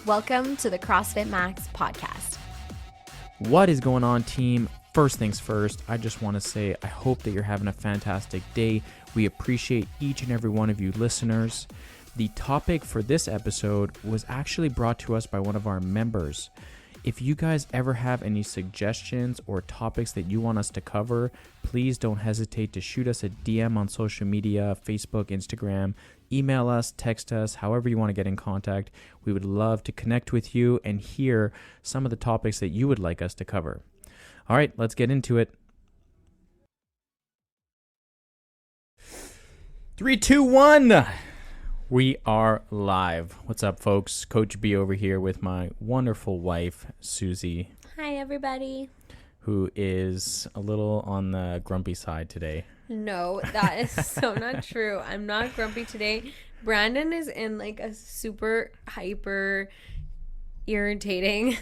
Welcome to the CrossFit Max podcast. What is going on, team? First things first, I just want to say I hope that you're having a fantastic day. We appreciate each and every one of you listeners. The topic for this episode was actually brought to us by one of our members. If you guys ever have any suggestions or topics that you want us to cover, please don't hesitate to shoot us a DM on social media, Facebook, Instagram, email us, text us, however you want to get in contact. We would love to connect with you and hear some of the topics that you would like us to cover. All right, let's get into it. 3, 2, 1. We are live. What's up, folks? Coach B over here with my wonderful wife, Susie. Hi, everybody. Who is a little on the grumpy side today. No, that is so not true. I'm not grumpy today. Brandon is in like a super hyper irritating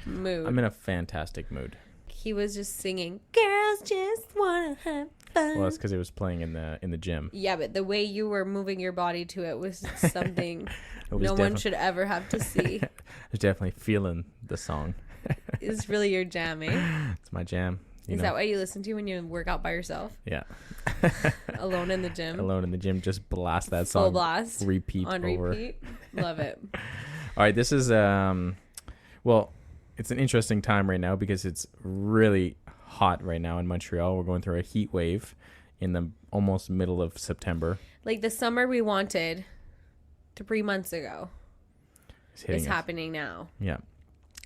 mood. I'm in a fantastic mood. He was just singing, "Girls just wanna have fun." Well, that's because it was playing in the gym. Yeah, but the way you were moving your body to it was something no one should ever have to see. I was definitely feeling the song. It's really your jam, eh? It's my jam. Is that what you listen to when you work out by yourself? Yeah. Alone in the gym? Alone in the gym. Just blast that song. Full blast. Repeat on over. Repeat. Love it. All right. This is, well, it's an interesting time right now because it's really hot right now in Montreal. We're going through a heat wave in the almost middle of September. Like the summer we wanted 3 months ago is happening now. Yeah.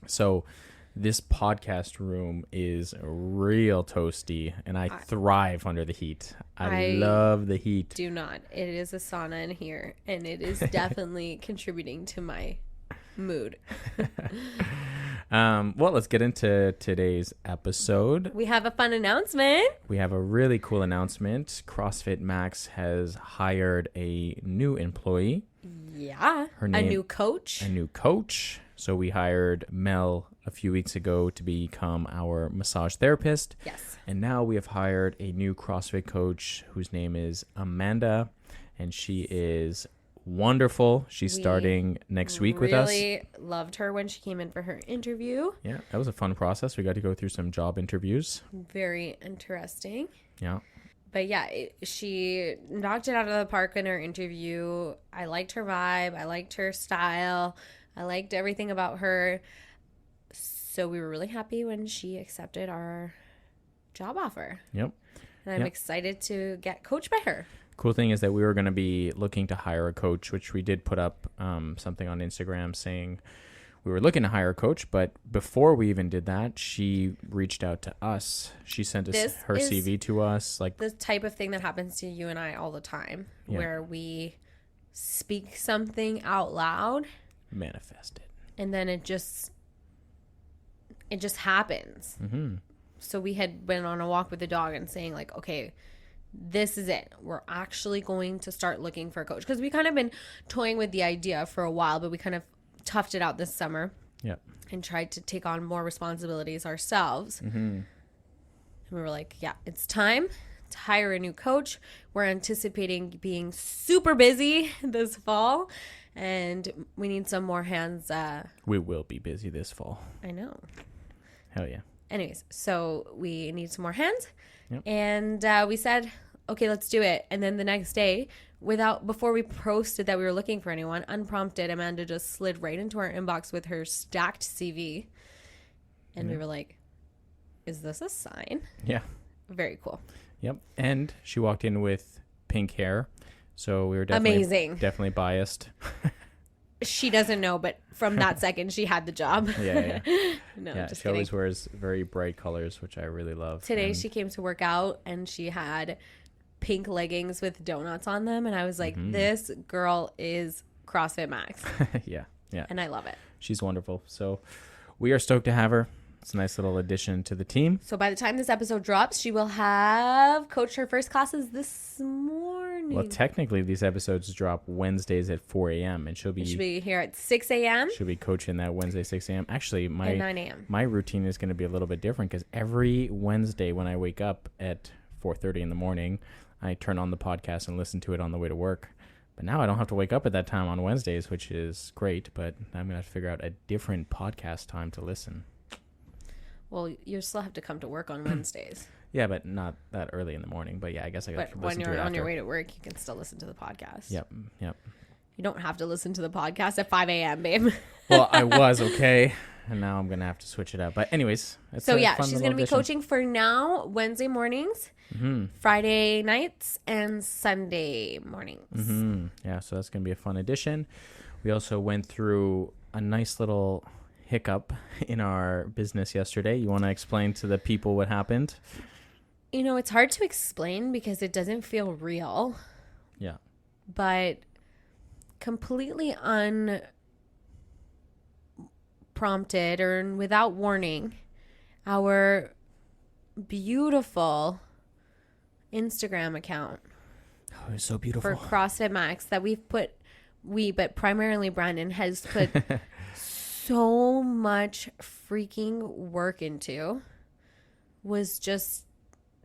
So this podcast room is real toasty and I thrive under the heat. I love the heat. Do not. It is a sauna in here and it is definitely contributing to my mood. Well, let's get into today's episode. We have a fun announcement. We have a really cool announcement. CrossFit Max has hired a new employee. Yeah. A new coach. A new coach. So we hired Mel a few weeks ago to become our massage therapist. Yes. And now we have hired a new CrossFit coach whose name is Amanda. And she is wonderful. She's starting next week with us. Really loved her when she came in for her interview. Yeah, that was a fun process. We got to go through some job interviews. Very interesting. Yeah. But yeah, she knocked it out of the park in her interview. I liked her vibe. I liked her style. I liked everything about her. So we were really happy when she accepted our job offer. Yep. And I'm excited to get coached by her. Cool thing is that we were going to be looking to hire a coach, which we did put up something on Instagram saying we were looking to hire a coach. But before we even did that, she reached out to us. She sent us her CV to us. Like the type of thing that happens to you and I all the time, where we speak something out loud, manifest it, and then it just happens. Mm-hmm. So we had been on a walk with the dog and saying like, okay, this is it. We're actually going to start looking for a coach. Because we kind of been toying with the idea for a while, but we kind of toughed it out this summer. Yeah. And tried to take on more responsibilities ourselves. Mm-hmm. And we were like, yeah, it's time to hire a new coach. We're anticipating being super busy this fall. And we need some more hands. We will be busy this fall. I know. Hell yeah. Anyways, so we need some more hands. Yep. And we said, okay, let's do it. And then the next day, before we posted that we were looking for anyone, unprompted, Amanda just slid right into our inbox with her stacked CV. And we were like, is this a sign? Yeah. Very cool. Yep. And she walked in with pink hair. So we were definitely biased. She doesn't know, but from that second, she had the job. Yeah. No, yeah, just she kidding. always wears very bright colors, which I really love. Today, she came to work out, and she had pink leggings with donuts on them. And I was like, this girl is CrossFit Max. Yeah. And I love it. She's wonderful. So we are stoked to have her. It's a nice little addition to the team. So by the time this episode drops, she will have coached her first classes this morning. Well, technically, these episodes drop Wednesdays at 4 a.m. and she'll be here at 6 a.m. She'll be coaching that Wednesday, 6 a.m. Actually, at 9 a.m. My routine is going to be a little bit different because every Wednesday when I wake up at 4:30 in the morning, I turn on the podcast and listen to it on the way to work. But now I don't have to wake up at that time on Wednesdays, which is great. But I'm going to have to figure out a different podcast time to listen. Well, you still have to come to work on Wednesdays. Yeah, but not that early in the morning. But yeah, I guess I got to listen to it But when you're on your after. way to work, you can still listen to the podcast. Yep. You don't have to listen to the podcast at 5 a.m., babe. Well, I was okay. And now I'm going to have to switch it up. But anyways. It's So a yeah, fun she's little going to be addition. coaching for now Wednesday mornings, Friday nights, and Sunday mornings. Yeah, so that's going to be a fun addition. We also went through a nice little hiccup in our business yesterday. You want to explain to the people what happened? You know, it's hard to explain because it doesn't feel real, Yeah. but completely unprompted or without warning, our beautiful Instagram account Oh, it was so beautiful. for CrossFit Max that but primarily Brandon has put so much freaking work into was just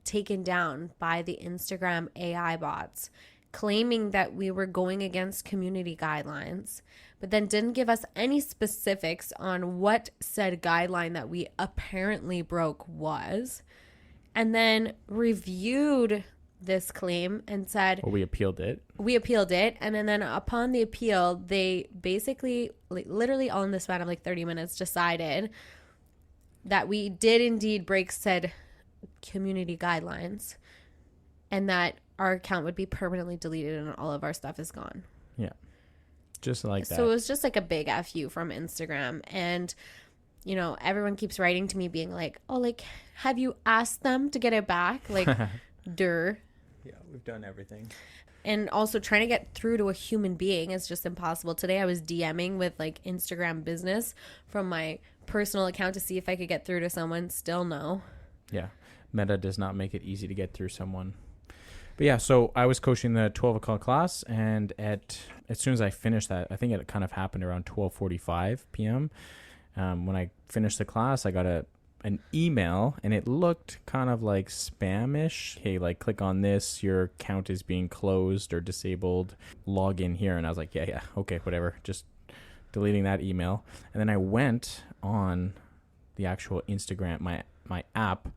taken down by the Instagram AI bots, claiming that we were going against community guidelines, but then didn't give us any specifics on what said guideline that we apparently broke was, and then reviewed this claim and said, Well, we appealed it. and then upon the appeal, they basically, literally all in the span of 30 minutes, decided that we did indeed break said community guidelines and that our account would be permanently deleted and all of our stuff is gone. Yeah. Just like that. So it was just a big FU from Instagram. And, everyone keeps writing to me being like, oh, have you asked them to get it back? Durr. Yeah, we've done everything. And also trying to get through to a human being is just impossible. Today I was DMing with Instagram business from my personal account to see if I could get through to someone. Still no. Yeah. Meta does not make it easy to get through someone. But yeah, so I was coaching the 12 o'clock class, and as soon as I finished that, I think it kind of happened around 12:45 p.m. When I finished the class, I got an email, and it looked kind of like spam-ish. Hey, click on this, your account is being closed or disabled, log in here. And I was like, yeah, okay, whatever, just deleting that email. And then I went on the actual Instagram, my app,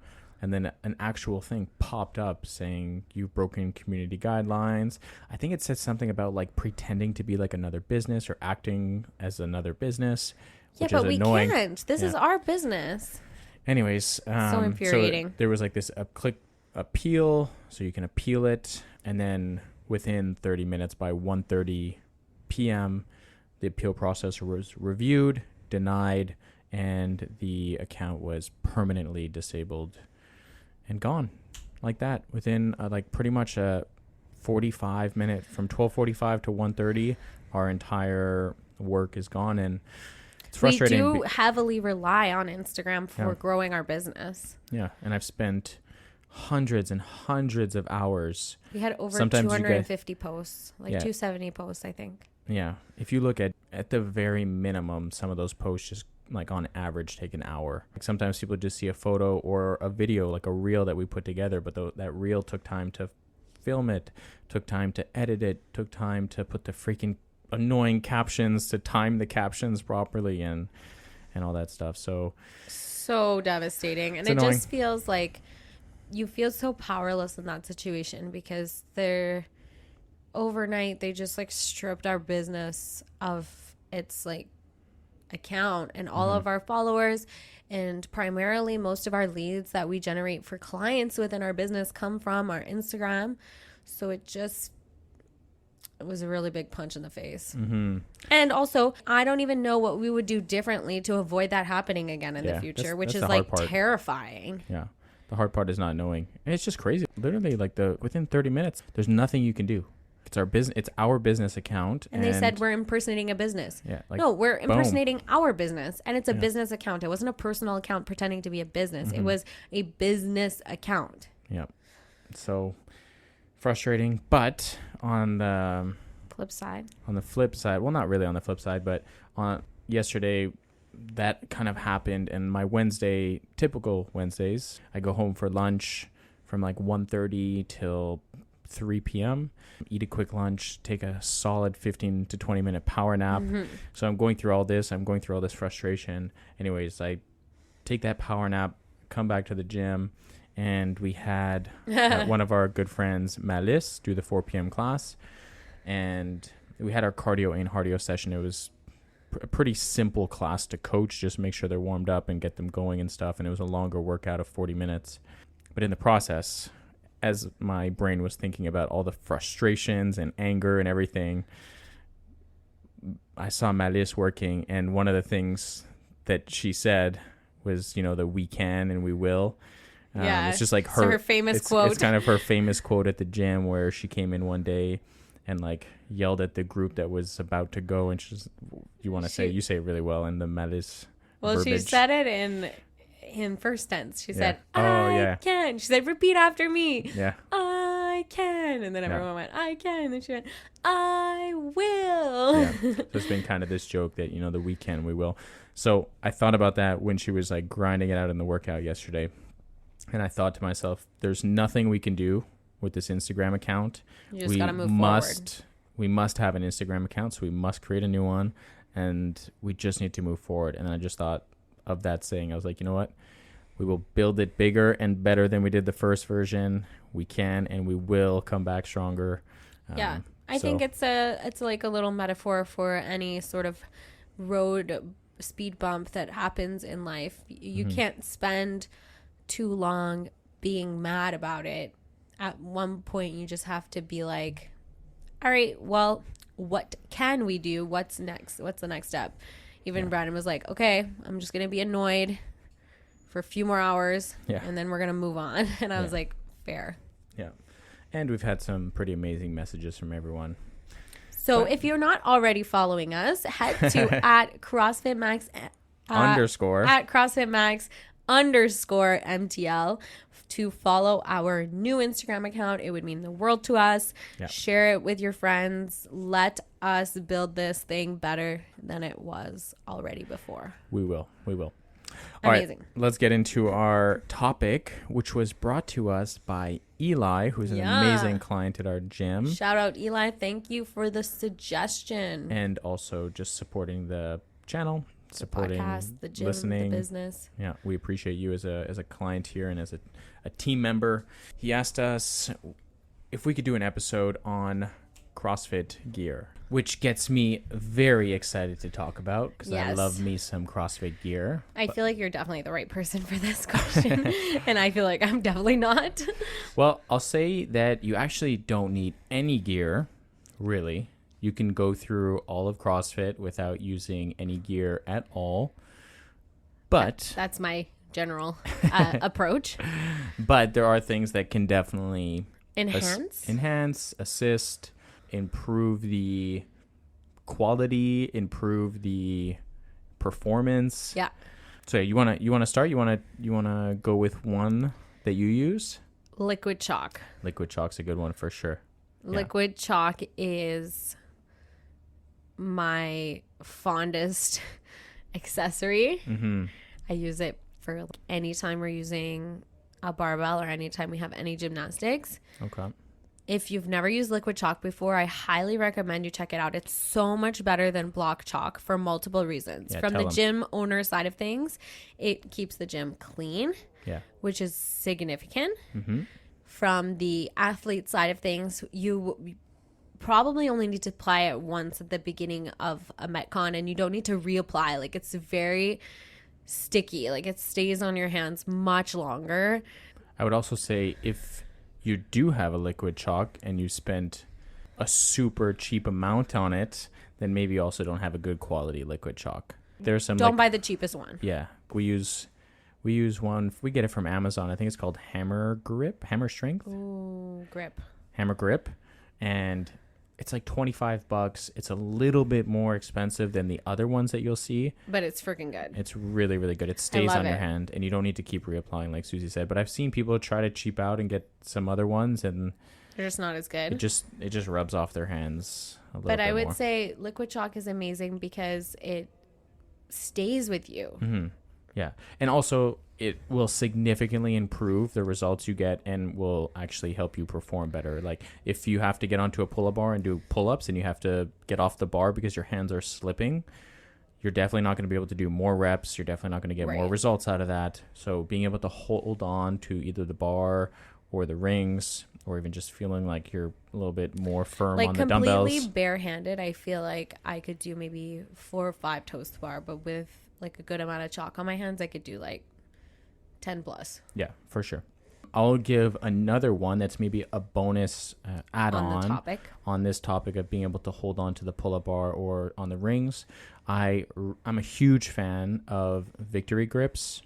and then an actual thing popped up saying you've broken community guidelines. I think it said something about pretending to be another business or acting as another business. Yeah, which but is we annoying. can't. This is our business. Anyways, So infuriating. So there was this click appeal, so you can appeal it, and then within 30 minutes, by 1:30 p.m., the appeal process was reviewed, denied, and the account was permanently disabled and gone like that within pretty much a 45 minute from 12:45 to 1:30. Our entire work is gone, and it's frustrating. We do heavily rely on Instagram for growing our business. Yeah, and I've spent hundreds and hundreds of hours. We had over Sometimes 250 posts, 270 posts, I think. Yeah, if you look at the very minimum, some of those posts just on average take an hour. Sometimes people just see a photo or a video, a reel that we put together, but that reel took time to film it, took time to edit it, took time to put the freaking annoying captions, to time the captions properly, and all that stuff. So devastating. And it's annoying. Just feels like you feel so powerless in that situation because overnight they just stripped our business of its account and all of our followers, and primarily most of our leads that we generate for clients within our business come from our Instagram. So it was a really big punch in the face. And also, I don't even know what we would do differently to avoid that happening again in the future, which is terrifying. Yeah. The hard part is not knowing. And it's just crazy. Literally within 30 minutes, there's nothing you can do. It's our business. It's our business account. And they said we're impersonating a business. Yeah. No, we're impersonating our business. And it's a business account. It wasn't a personal account pretending to be a business. It was a business account. Yeah. So frustrating. But on the flip side, well, not really on the flip side, but on yesterday, that kind of happened. And my typical Wednesdays, I go home for lunch from 1:30 till 3 p.m., eat a quick lunch, take a solid 15 to 20 minute power nap. So I'm going through all this. I'm going through all this frustration. Anyways, I take that power nap, come back to the gym, and we had one of our good friends, Malice, do the 4 p.m. class. And we had our cardio and cardio session. It was a pretty simple class to coach, just make sure they're warmed up and get them going and stuff. And it was a longer workout of 40 minutes. But in the process, as my brain was thinking about all the frustrations and anger and everything, I saw Malice working, and one of the things that she said was, you know, the "we can" and "we will." It's just like her famous quote. It's kind of her famous quote at the gym, where she came in one day and like yelled at the group that was about to go, and she's, you say it really well in the Malice verbiage. She said it in first tense. She said, I can. She said, repeat after me. Yeah. I can. And then everyone went, I can. And then she went, I will. Yeah. So it's been kind of this joke that, you know, the "we can, we will." So I thought about that when she was like grinding it out in the workout yesterday. And I thought to myself, there's nothing we can do with this Instagram account. You just got to move forward. We must have an Instagram account, so we must create a new one, and we just need to move forward. And I just thought of that saying. I was like, you know what? We will build it bigger and better than we did the first version. We can, and we will come back stronger. I think it's like a little metaphor for any sort of road speed bump that happens in life. You can't spend too long being mad about it. At one point, you just have to be like, all right, well, what can we do? What's next? What's the next step? Even Brandon was like, okay, I'm just going to be annoyed for a few more hours, and then we're going to move on. And I was like, fair. Yeah. And we've had some pretty amazing messages from everyone. So if you're not already following us, head to at CrossFit Max underscore at CrossFit Max underscore MTL to follow our new Instagram account. It would mean the world to us. Share it with your friends. Let us build this thing better than it was already before. We will. Amazing. All right, let's get into our topic, which was brought to us by Eli, who's an amazing client at our gym. Shout out, Eli. Thank you for the suggestion. And also just supporting the channel, supporting the podcast, the gym, listening, the business. Yeah, we appreciate you as a client here and as a team member. He asked us if we could do an episode on CrossFit Gear, which gets me very excited to talk about because I love me some CrossFit Gear. I feel like you're definitely the right person for this question, and I feel like I'm definitely not. Well, I'll say that you actually don't need any gear, really. You can go through all of CrossFit without using any gear at all. But that's my general approach. But there are things that can definitely enhance, assist, improve the quality, improve the performance. Yeah. So you wanna start? You wanna go with one that you use? Liquid chalk. Liquid chalk's a good one for sure. Liquid chalk is my fondest accessory. I use it for anytime we're using a barbell or anytime we have any gymnastics. Okay. If you've never used liquid chalk before, I highly recommend you check it out. It's so much better than block chalk for multiple reasons. From the gym owner side of things, it keeps the gym clean, which is significant. From the athlete side of things, you probably only need to apply it once at the beginning of a Metcon, and you don't need to reapply. Like, it's very sticky. Like, it stays on your hands much longer. I would also say if you do have a liquid chalk and you spent a super cheap amount on it, then maybe you also don't have a good quality liquid chalk. There's some don't buy the cheapest one. Yeah. We use one, we get it from Amazon. I think it's called Hammer Strength. Ooh, grip. Hammer Grip. And it's like $25. It's a little bit more expensive than the other ones that you'll see. But it's freaking good. It's really, really good. It stays on your hand and you don't need to keep reapplying like Susie said. But I've seen people try to cheap out and get some other ones and they're just not as good. It just rubs off their hands a little bit more. But I would say liquid chalk is amazing because it stays with you. Yeah. And also, it will significantly improve the results you get and will actually help you perform better. Like, if you have to get onto a pull-up bar and do pull-ups and you have to get off the bar because your hands are slipping, you're definitely not going to be able to do more reps. You're definitely not going to get more Right. results out of that. So being able to hold on to either the bar or the rings, or even just feeling like you're a little bit more firm Like on the completely dumbbells. barehanded, I feel like I could do maybe 4 or 5 toes to the bar, but with like a good amount of chalk on my hands, I could do like 10 plus Yeah, for sure. I'll give another one that's maybe a bonus on add-on the topic. on this topic of being able to hold on to the pull-up bar or on the rings. I'm a huge fan of Victory grips.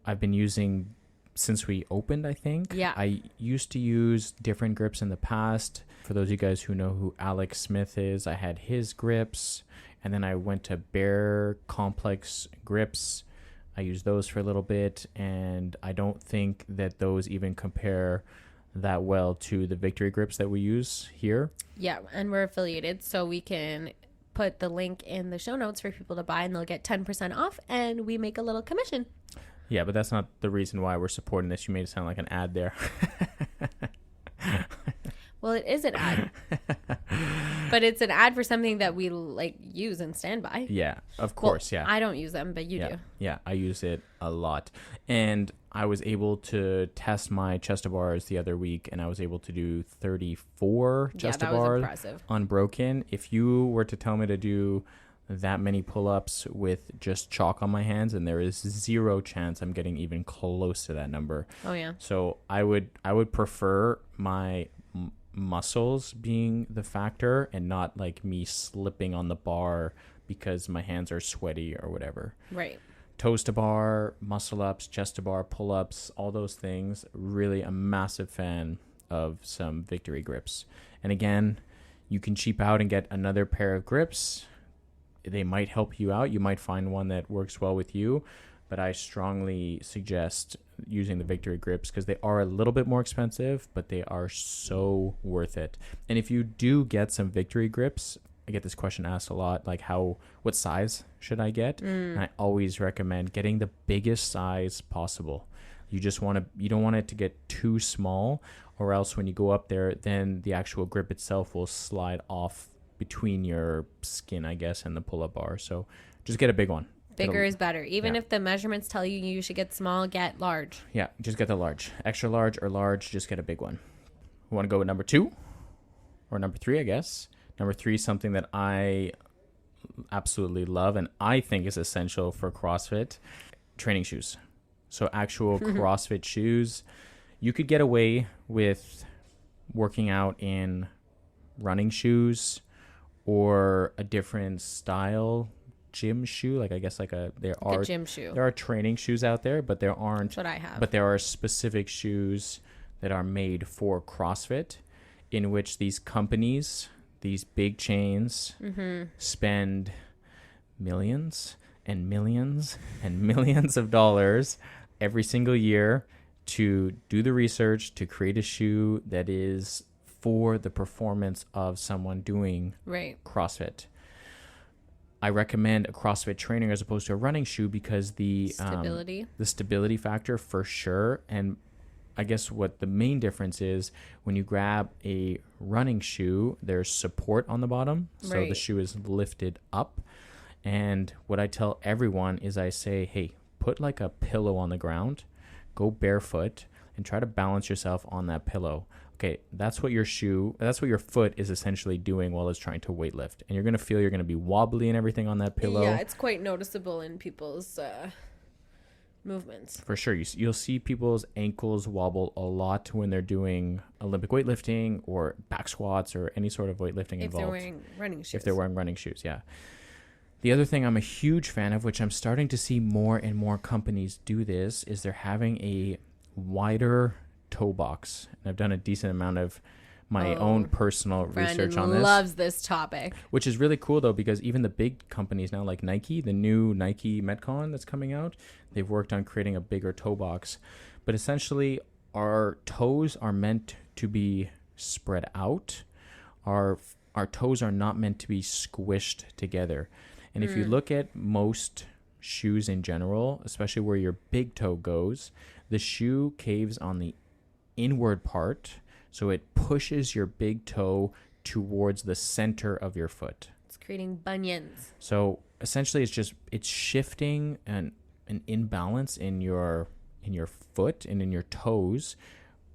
I've been using since we opened, I think. Yeah. I used to use different grips in the past. For those of you guys who know who Alex Smith is, I had his grips, and then I went to Bear Complex grips. I used those for a little bit, and I don't think that those even compare that well to the Victory grips that we use here. Yeah, and we're affiliated, so we can put the link in the show notes for people to buy, and they'll get 10% off, and we make a little commission. Yeah, but that's not the reason why we're supporting this. You made it sound like an ad there. Well, it is an ad, but it's an ad for something that we like use and stand by. Yeah, of course, Well, yeah. I don't use them, but you Yeah, do. yeah, I use it a lot. And I was able to test my chest to bars the other week, and I was able to do 34 chest to that was bars impressive. unbroken. If you were to tell me to do that many pull-ups with just chalk on my hands, and there is zero chance I'm getting even close to that number. Oh yeah. So I would prefer my muscles being the factor and not like me slipping on the bar because my hands are sweaty or whatever. Right. Toes to bar, muscle ups, chest to bar, pull ups, all those things. Really a massive fan of some Victory grips. And again, you can cheap out and get another pair of grips. They might help you out. You might find one that works well with you, but I strongly suggest using the Victory grips because they are a little bit more expensive, but they are so worth it. And if you do get some Victory grips, I get this question asked a lot, like what size should I get? And I always recommend getting the biggest size possible. You don't want it to get too small, or else when you go up there, then the actual grip itself will slide off between your skin, I guess, and the pull-up bar. So just get a big one. Bigger is better. Even Yeah. if the measurements tell you you should get small, get large. Yeah, just get the large. Extra large or large, just get a big one. We want to go with number 2 or number 3, I guess. Number 3 is something that I absolutely love and I think is essential for CrossFit: training shoes. So actual CrossFit shoes. You could get away with working out in running shoes or a different style gym shoe. Like I guess there are gym shoe. There are training shoes out there, but there aren't. That's what I have. But there are specific shoes that are made for CrossFit, in which these companies, these big chains, spend millions and millions and millions of dollars every single year to do the research to create a shoe that is for the performance of someone doing Right. CrossFit. I recommend a CrossFit trainer as opposed to a running shoe because the stability factor for sure. And I guess what the main difference is, when you grab a running shoe, there's support on the bottom. So Right. the shoe is lifted up. And what I tell everyone is I say, hey, put like a pillow on the ground, go barefoot, and try to balance yourself on that pillow. Okay, that's what your foot is essentially doing while it's trying to weightlift. And you're going to feel you're going to be wobbly and everything on that pillow. Yeah, it's quite noticeable in people's movements. For sure. You'll see people's ankles wobble a lot when they're doing Olympic weightlifting or back squats or any sort of weightlifting If involved. they're wearing running shoes. If they're wearing running shoes, yeah. The other thing I'm a huge fan of, which I'm starting to see more and more companies do this, is they're having a wider toe box. And I've done a decent amount of my own personal research on this. Loves this topic. Which is really cool, though, because even the big companies now, like Nike, the new Nike Metcon that's coming out, they've worked on creating a bigger toe box. But essentially, our toes are meant to be spread out. Our toes are not meant to be squished together. And if you look at most shoes in general, especially where your big toe goes, the shoe caves on the inward part, so it pushes your big toe towards the center of your foot. It's creating bunions. So essentially it's shifting an imbalance in your foot and in your toes.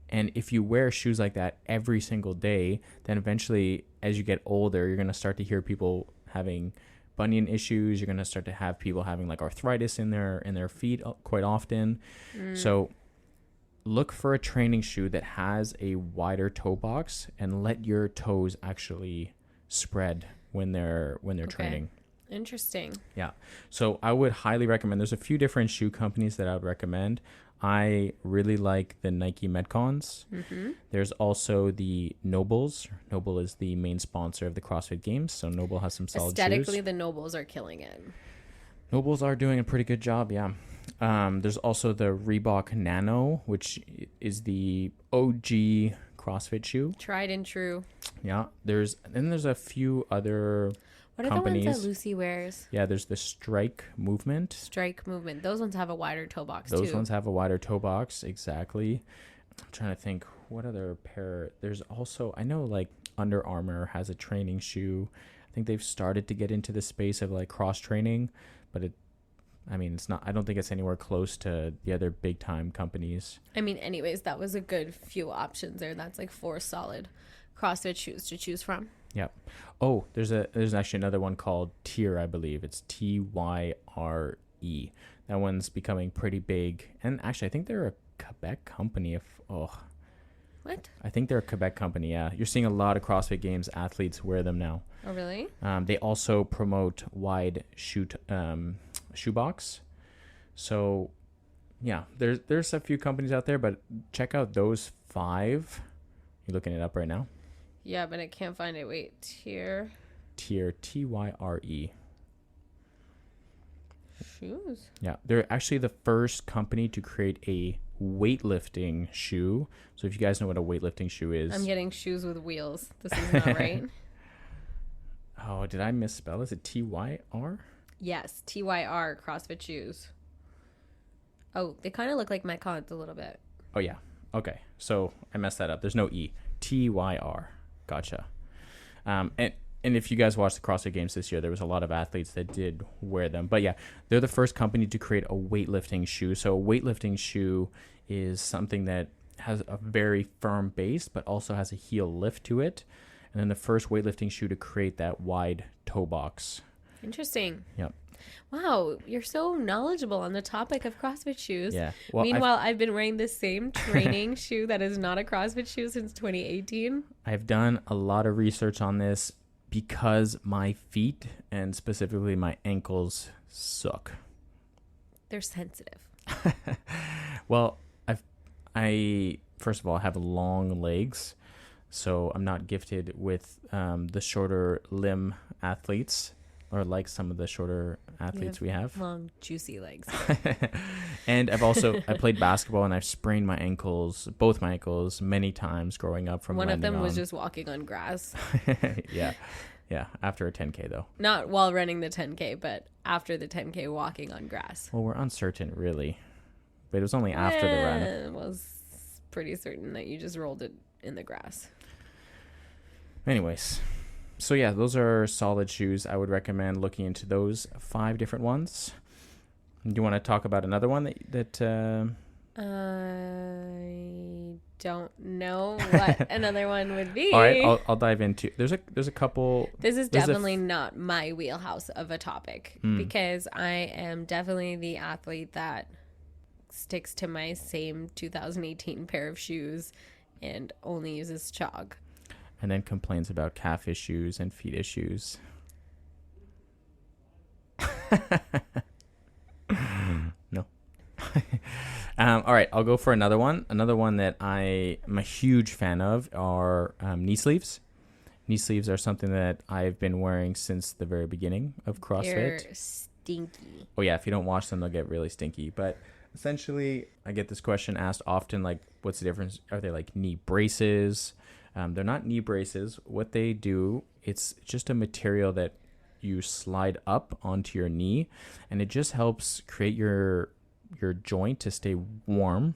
And if you wear shoes like that every single day, then eventually as you get older, you're going to start to hear people having bunion issues. You're going to start to have people having like arthritis in their feet quite often. So look for a training shoe that has a wider toe box and let your toes actually spread when they're training. Interesting. Yeah. So I would highly recommend, there's a few different shoe companies that I would recommend. I really like the Nike Metcons. There's also the Nobles. Noble is the main sponsor of the CrossFit Games, so Noble has some solid Aesthetically, shoes. the Nobles are killing it. Nobles are doing a pretty good job, yeah. There's also the Reebok Nano, which is the OG CrossFit shoe. Tried and true. Yeah. There's a few other What are companies. the ones that Lucy wears? Yeah, there's the Strike Movement. Strike Movement. Those ones have a wider toe box too. Those ones have a wider toe box, exactly. I'm trying to think what other pair. There's also, I know like Under Armour has a training shoe. I think they've started to get into the space of like cross training, but it's not, I don't think it's anywhere close to the other big time companies. Anyways, that was a good few options there. That's like 4 solid CrossFit shoes to choose from. Yep. Oh, there's actually another one called Tyre, I believe. It's Tyre. That one's becoming pretty big. And actually, I think they're a Quebec company. What? I think they're a Quebec company, yeah. You're seeing a lot of CrossFit Games athletes wear them now. Oh, really? They also promote wide shoebox. So, yeah, there's a few companies out there, but check out those 5. You're looking it up right now? Yeah, but I can't find it. Wait, Tyre. Tyre, Tyre. Shoes? Yeah, they're actually the first company to create a weightlifting shoe. So if you guys know what a weightlifting shoe is. I'm getting shoes with wheels. This is not right. Oh, did I misspell? Is it Tyr? Yes, TYR CrossFit shoes. Oh, they kind of look like Metcons a little bit. Oh, yeah. Okay, so I messed that up. There's no E. Tyr. Gotcha. And if you guys watched the CrossFit Games this year, there was a lot of athletes that did wear them. But yeah, they're the first company to create a weightlifting shoe. So a weightlifting shoe is something that has a very firm base, but also has a heel lift to it. And then the first weightlifting shoe to create that wide toe box. Interesting. Yep. Wow, you're so knowledgeable on the topic of CrossFit shoes. Yeah. Well, meanwhile, I've been wearing the same training shoe that is not a CrossFit shoe since 2018. I've done a lot of research on this because my feet and specifically my ankles suck. They're sensitive. Well, I first of all have long legs, so I'm not gifted with the shorter limb athletes, or like some of the shorter athletes we have. Long, juicy legs. And I played basketball and I've sprained my ankles, both my ankles, many times growing up from One of them was on. just walking on grass. Yeah, after a 10K though. Not while running the 10K, but after the 10K walking on grass. Well, we're uncertain really, but it was only after the run. It was pretty certain that you just rolled it in the grass. Anyways, so yeah, those are solid shoes. I would recommend looking into those 5 different ones. Do you want to talk about another one that I don't know what another one would be. All right, I'll dive into. There's a couple. This is definitely not my wheelhouse of a topic because I am definitely the athlete that sticks to my same 2018 pair of shoes and only uses chalk. And then complains about calf issues and feet issues. No. All right, I'll go for another one. Another one that I am a huge fan of are knee sleeves. Knee sleeves are something that I've been wearing since the very beginning of CrossFit. They're stinky. Oh yeah, if you don't wash them, they'll get really stinky. But essentially, I get this question asked often, like, what's the difference? Are they like knee braces? They're not knee braces. What they do, it's just a material that you slide up onto your knee, and it just helps create your joint to stay warm,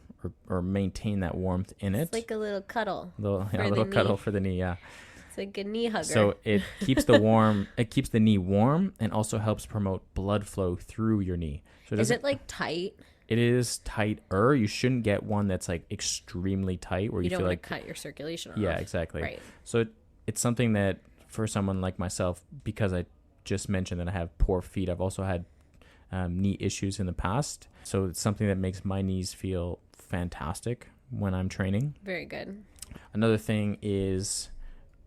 or maintain that warmth in it. It's like a little cuddle. A little cuddle for the knee, yeah. It's like a knee hugger. So it keeps the knee warm, and also helps promote blood flow through your knee. So is it like tight? It is tighter. You shouldn't get one that's like extremely tight where you don't feel want like to cut your circulation off. Yeah, exactly. Right. So it's something that for someone like myself, because I just mentioned that I have poor feet, I've also had knee issues in the past. So it's something that makes my knees feel fantastic when I'm training. Very good. Another thing is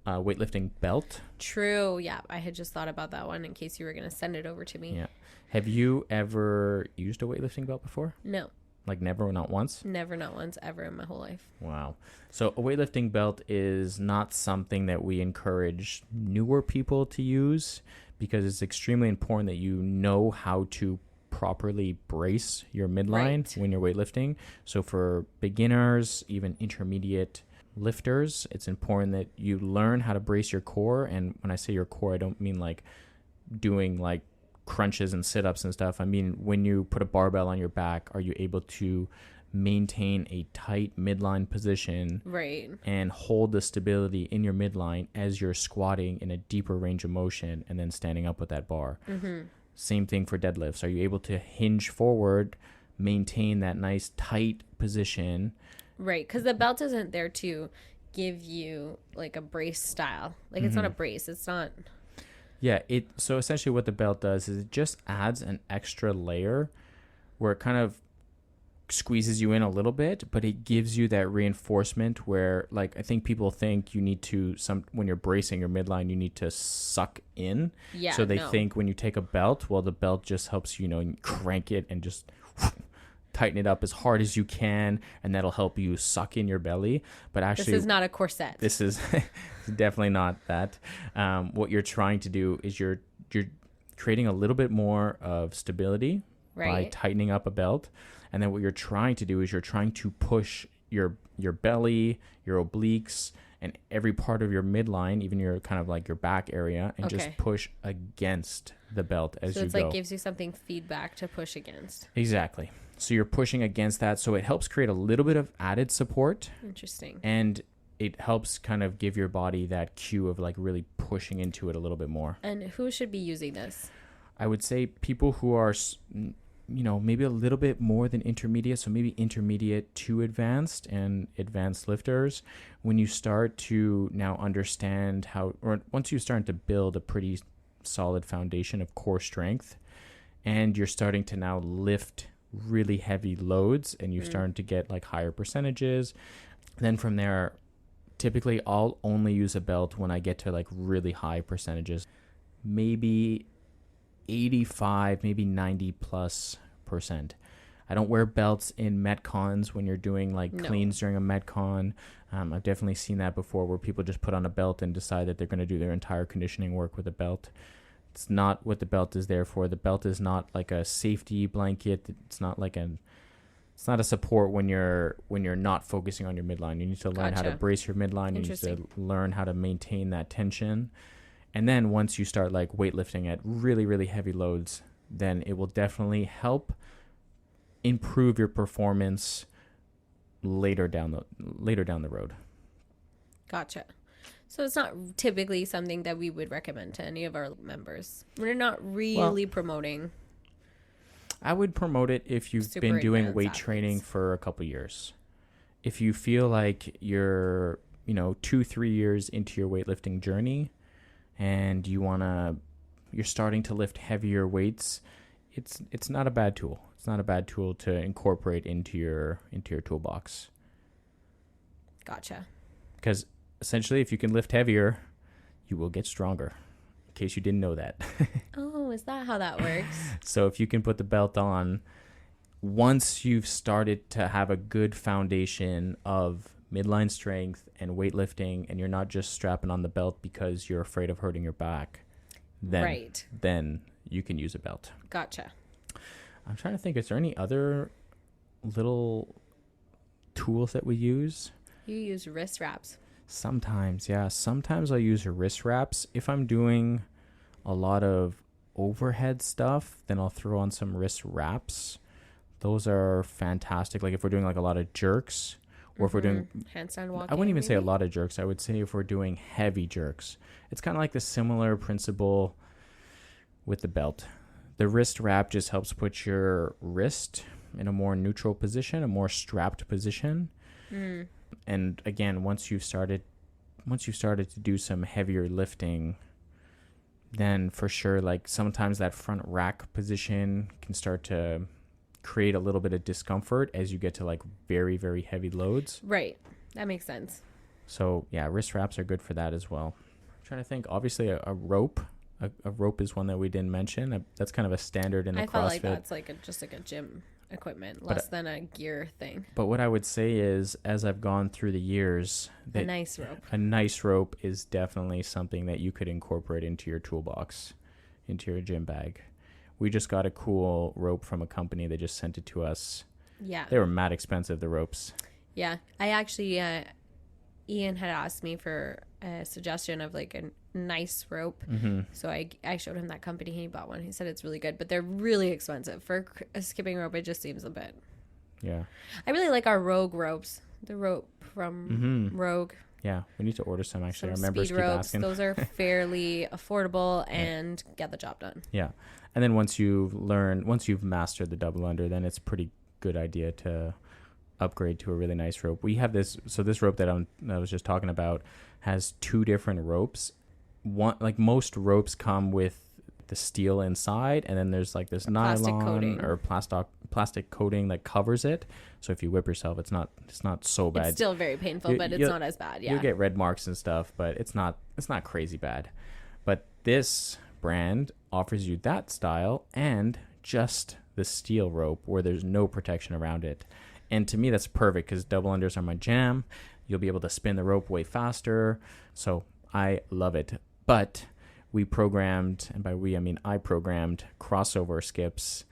weightlifting belt. True. Yeah. I had just thought about that one in case you were going to send it over to me. Yeah. Have you ever used a weightlifting belt before? No. Like never, not once? Never, not once, ever in my whole life. Wow. So a weightlifting belt is not something that we encourage newer people to use, because it's extremely important that you know how to properly brace your midline when you're weightlifting. So for beginners, even intermediate lifters, it's important that you learn how to brace your core. And when I say your core, I don't mean like doing like crunches and sit-ups and stuff. I mean, when you put a barbell on your back, are you able to maintain a tight midline position and hold the stability in your midline as you're squatting in a deeper range of motion and then standing up with that bar? Same thing for deadlifts. Are you able to hinge forward, maintain that nice tight position? Right, because the belt isn't there to give you like a brace style. Like it's not a brace. It's not... Yeah, so essentially what the belt does is it just adds an extra layer where it kind of squeezes you in a little bit, but it gives you that reinforcement where, like, I think people think you need to, when you're bracing your midline, you need to suck in. Yeah. So they think when you take a belt, well, the belt just helps you, crank it and just tighten it up as hard as you can, and that'll help you suck in your belly. But actually, this is not a corset. This is definitely not that. What you're trying to do is you're creating a little bit more of stability by tightening up a belt. And then what you're trying to do is you're trying to push your belly, your obliques, and every part of your midline, even your kind of like your back area, and just push against the belt as you go. So it's like gives you something feedback to push against. Exactly. So you're pushing against that. So it helps create a little bit of added support. Interesting. And it helps kind of give your body that cue of like really pushing into it a little bit more. And who should be using this? I would say people who are, maybe a little bit more than intermediate. So maybe intermediate to advanced and advanced lifters. When you start to now understand once you start to build a pretty solid foundation of core strength, and you're starting to now lift really heavy loads, and you're starting to get like higher percentages, then from there, typically I'll only use a belt when I get to like really high percentages, maybe 85, maybe 90+%. I don't wear belts in Metcons when you're doing like cleans during a Metcon. I've definitely seen that before, where people just put on a belt and decide that they're going to do their entire conditioning work with a belt. It's not what the belt is there for. The belt is not like a safety blanket. It's not a support when you're not focusing on your midline. You need to learn how to brace your midline. You need to learn how to maintain that tension. And then once you start like weightlifting at really, really heavy loads, then it will definitely help improve your performance later down the road. Gotcha. So it's not typically something that we would recommend to any of our members. We're not really promoting. I would promote it if you've been doing weight training for a couple years. If you feel like you're, 2-3 years into your weightlifting journey and you're starting to lift heavier weights, it's not a bad tool. It's not a bad tool to incorporate into your toolbox. Gotcha. Because essentially, if you can lift heavier, you will get stronger. In case you didn't know that. Oh, is that how that works? So if you can put the belt on, once you've started to have a good foundation of midline strength and weightlifting, and you're not just strapping on the belt because you're afraid of hurting your back, then you can use a belt. Gotcha. I'm trying to think, is there any other little tools that we use? You use wrist wraps. Sometimes, yeah. Sometimes I'll use wrist wraps if I'm doing a lot of overhead stuff, then I'll throw on some wrist wraps. Those are fantastic. Like if we're doing like a lot of jerks, or if we're doing handstand walking, I wouldn't even say a maybe? lot of jerks. I would say if we're doing heavy jerks, it's kind of like the similar principle with the belt. The wrist wrap just helps put your wrist in a more neutral position, a more strapped position. And again, once you've started to do some heavier lifting, then for sure, like sometimes that front rack position can start to create a little bit of discomfort as you get to like very, very heavy loads. Right. That makes sense. So yeah, wrist wraps are good for that as well. I'm trying to think, obviously a rope. A rope is one that we didn't mention. That's kind of a standard in the CrossFit. I felt like that's like just like a gym equipment, less than a gear thing. But what I would say is, as I've gone through the years, A nice rope. A nice rope is definitely something that you could incorporate into your toolbox, into your gym bag. We just got a cool rope from a company. They just sent it to us. Yeah. They were mad expensive, the ropes. Yeah. I actually, Ian had asked me for a suggestion of like a nice rope. So I showed him that company. He bought one. He said it's really good, but they're really expensive. For a skipping rope, it just seems a bit. Yeah. I really like our Rogue ropes. The rope from Rogue. Yeah, we need to order some actually. Our Some members speed keep ropes. asking. Those are fairly affordable and get the job done. Yeah. And then once you've mastered the double under, then it's pretty good idea to upgrade to a really nice rope. We have this rope that I was just talking about has two different ropes. One, like most ropes come with the steel inside, and then there's like this nylon coating. or plastic coating that covers it. So if you whip yourself, it's not so bad. It's still very painful, but it's not as bad. Yeah. You'll get red marks and stuff, but it's not crazy bad. But this brand offers you that style and just the steel rope where there's no protection around it. And to me, that's perfect because double unders are my jam. You'll be able to spin the rope way faster. So I love it. But we programmed, and by we, I mean I programmed crossover skips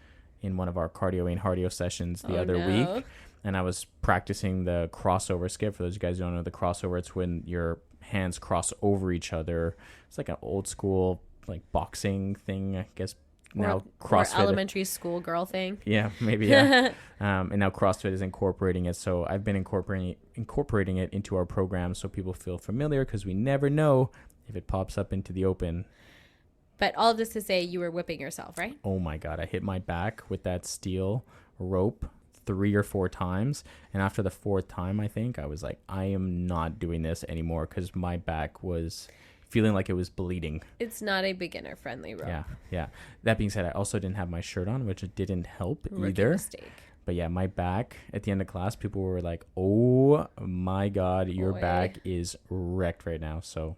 in one of our cardio and cardio sessions the other week. And I was practicing the crossover skip. For those of you guys who don't know the crossover, it's when your hands cross over each other. It's like an old school like boxing thing, I guess. Now CrossFit, or elementary school girl thing. Yeah, maybe. Yeah. And now CrossFit is incorporating it. So I've been incorporating it into our program so people feel familiar, because we never know if it pops up into the open. But all of this to say, you were whipping yourself, right? Oh my God, I hit my back with that steel rope 3 or 4 times. And after the 4th time, I think, I was like, I am not doing this anymore, because my back was feeling like it was bleeding. It's not a beginner friendly rope. Yeah. That being said, I also didn't have my shirt on, which didn't help Rookie either. mistake. But yeah, my back at the end of class, people were like, oh my God, your back is wrecked right now. So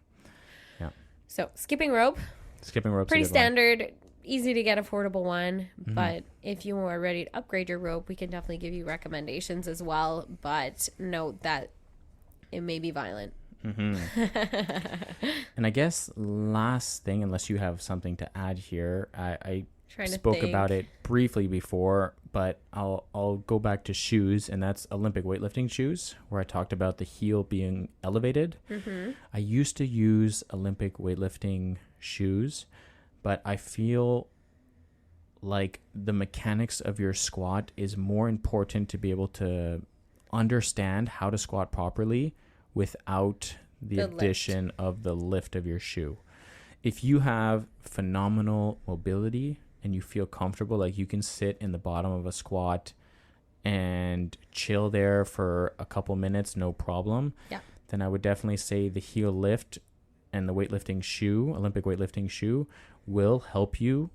yeah. So skipping rope. Skipping rope's pretty a good one. standard, easy to get, affordable one. But if you are ready to upgrade your rope, we can definitely give you recommendations as well. But note that it may be violent. And I guess last thing, unless you have something to add here, I spoke about it briefly before, but I'll go back to shoes, and that's Olympic weightlifting shoes, where I talked about the heel being elevated. I used to use Olympic weightlifting shoes, but I feel like the mechanics of your squat is more important to be able to understand how to squat properly without the addition of the lift of your shoe. If you have phenomenal mobility and you feel comfortable, like you can sit in the bottom of a squat and chill there for a couple minutes, no problem, then I would definitely say the heel lift and the weightlifting shoe, Olympic weightlifting shoe, will help you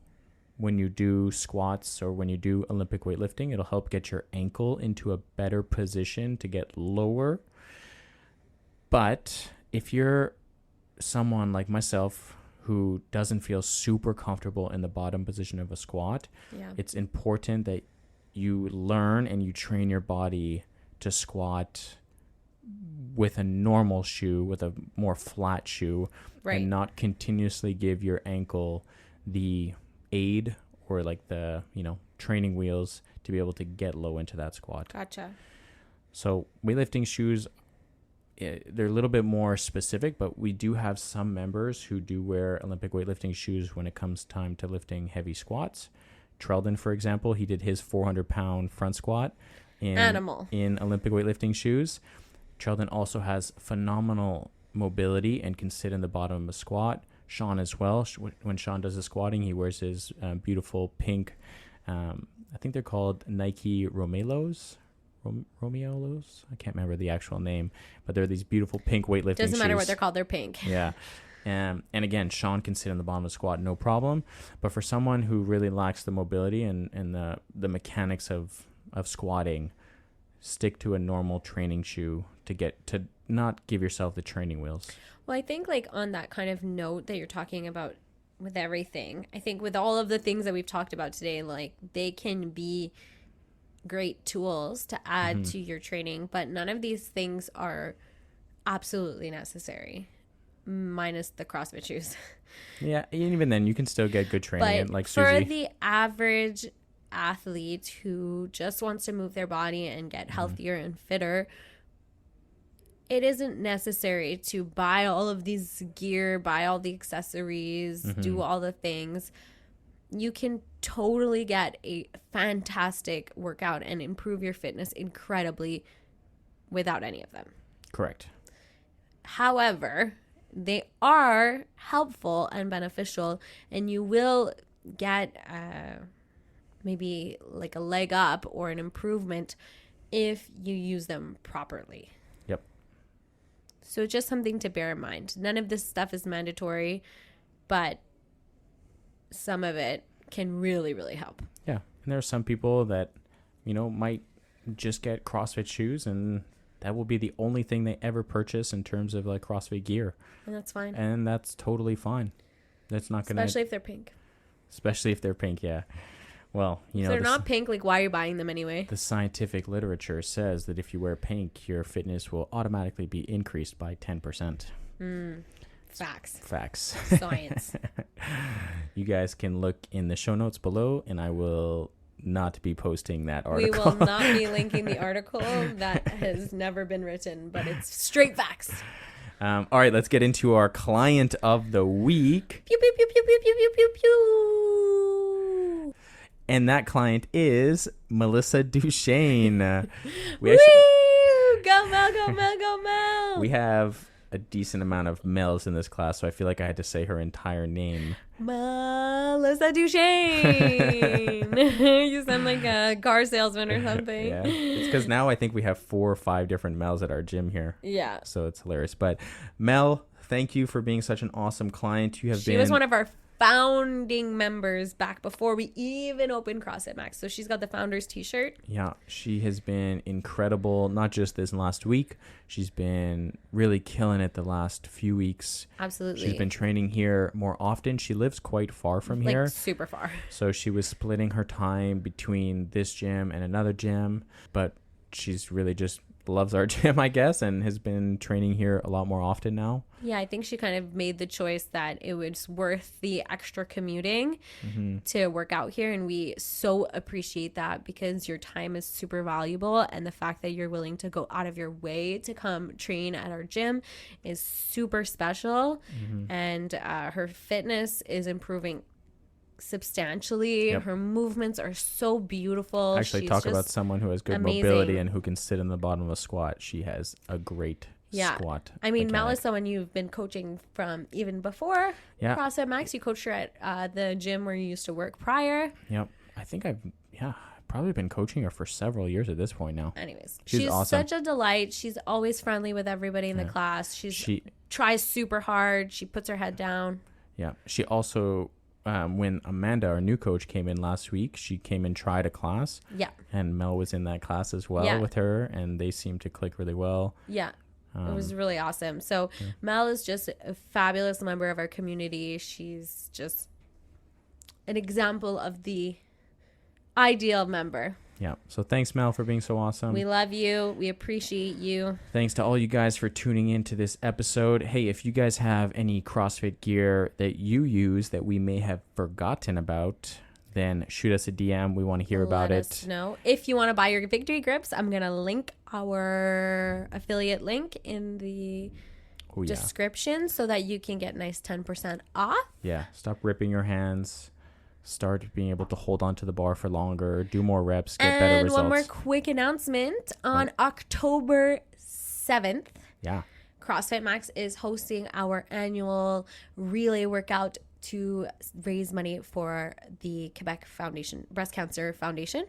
when you do squats or when you do Olympic weightlifting. It'll help get your ankle into a better position to get lower. But if you're someone like myself who doesn't feel super comfortable in the bottom position of a squat, it's important that you learn and you train your body to squat with a normal shoe, with a more flat shoe, and not continuously give your ankle the aid or like the, training wheels to be able to get low into that squat. Gotcha. So weightlifting shoes, they're a little bit more specific, but we do have some members who do wear Olympic weightlifting shoes when it comes time to lifting heavy squats. Treldon, for example, he did his 400-pound front squat in Olympic weightlifting shoes. Treldon also has phenomenal mobility and can sit in the bottom of a squat. Sean as well. When Sean does the squatting, he wears his beautiful pink, I think they're called Nike Romelos. Romeolos? I can't remember the actual name, but they're these beautiful pink weightlifting shoes. Doesn't matter what they're called, they're pink. Yeah. And again, Sean can sit in the bottom of the squat, no problem. But for someone who really lacks the mobility and the mechanics of squatting, stick to a normal training shoe to not give yourself the training wheels. Well, I think like on that kind of note that you're talking about with everything, I think with all of the things that we've talked about today, like they can be great tools to add to your training, but none of these things are absolutely necessary, minus the CrossFit shoes. Yeah, even then you can still get good training. But like for Susie. the average athlete who just wants to move their body and get healthier and fitter, it isn't necessary to buy all of these gear, buy all the accessories, do all the things. You can totally get a fantastic workout and improve your fitness incredibly without any of them. Correct. However, they are helpful and beneficial, and you will get maybe like a leg up or an improvement if you use them properly. Yep. So just something to bear in mind. None of this stuff is mandatory, but some of it can really, really help. Yeah. And there are some people that, might just get CrossFit shoes and that will be the only thing they ever purchase in terms of like CrossFit gear. And that's fine. And that's totally fine. That's not going to... Especially if they're pink. Especially if they're pink, yeah. Well, if they're not pink, like why are you buying them anyway? The scientific literature says that if you wear pink, your fitness will automatically be increased by 10%. Facts. Science. You guys can look in the show notes below, and I will not be posting that article. We will not be linking the article. That has never been written, but it's straight facts. All right, let's get into our client of the week. Pew, pew, pew, pew, pew, pew, pew, pew, pew. And that client is Melissa Duchesne. Woo! Go Mel, go Mel, go Mel. We have a decent amount of Mels in this class, so I feel like I had to say her entire name. Melissa Duchesne. You sound like a car salesman or something. Yeah, it's because now I think we have 4 or 5 different Mels at our gym here. Yeah. So it's hilarious. But Mel, thank you for being such an awesome client. She was one of our founding members back before we even opened CrossFit Max. So she's got the founder's t-shirt. Yeah, she has been incredible, not just this last week. She's been really killing it the last few weeks. Absolutely. She's been training here more often. She lives quite far from here. Like super far. So she was splitting her time between this gym and another gym, but she's really just loves our gym, I guess, and has been training here a lot more often now. Yeah, I think she kind of made the choice that it was worth the extra commuting to work out here, and we so appreciate that because your time is super valuable, and the fact that you're willing to go out of your way to come train at our gym is super special. And her fitness is improving substantially. Her movements are so beautiful. Actually, talk about someone who has good mobility and who can sit in the bottom of a squat. She has a great squat. I mean, Mel is someone you've been coaching from even before CrossFit Max. You coached her at the gym where you used to work prior. Yep. I think I've probably been coaching her for several years at this point now. Anyways, she's awesome. Such a delight. She's always friendly with everybody in the class. She tries super hard. She puts her head down. Yeah. She also... when Amanda, our new coach, came in last week, she came and tried a class. Yeah. And Mel was in that class as well with her, and they seemed to click really well. Yeah. It was really awesome. So Mel is just a fabulous member of our community. She's just an example of the ideal member. Yeah. So thanks, Mel, for being so awesome. We love you. We appreciate you. Thanks to all you guys for tuning in to this episode. Hey, if you guys have any CrossFit gear that you use that we may have forgotten about, then shoot us a DM. We want to hear about Let it. us know. If you want to buy your victory grips, I'm going to link our affiliate link in the description so that you can get nice 10% off. Yeah. Stop ripping your hands. Start being able to hold on to the bar for longer. Do more reps. Get better results. And one more quick announcement. On October 7th. Yeah. CrossFit Max is hosting our annual relay workout to raise money for the Quebec Breast Cancer Foundation.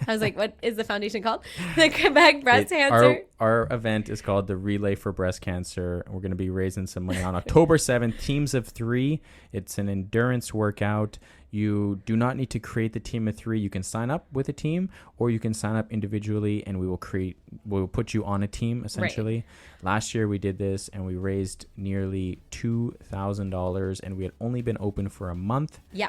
I was like, what is the foundation called? The Quebec Breast Cancer. Our event is called the Relay for Breast Cancer. We're going to be raising some money on October 7th. Teams of 3. It's an endurance workout. You do not need to create the team of 3. You can sign up with a team, or you can sign up individually, and we'll put you on a team essentially. Right. Last year we did this, and we raised nearly $2,000, and we had only been open for a month. Yeah.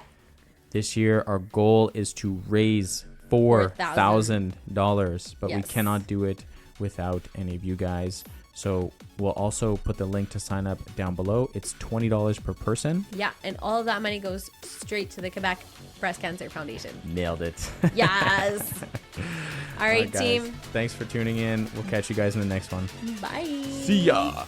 This year our goal is to raise $4,000, but we cannot do it without any of you guys. So we'll also put the link to sign up down below. It's $20 per person. Yeah, and all of that money goes straight to the Quebec Breast Cancer Foundation. Nailed it. Yes. All right, team. Thanks for tuning in. We'll catch you guys in the next one. Bye. See ya.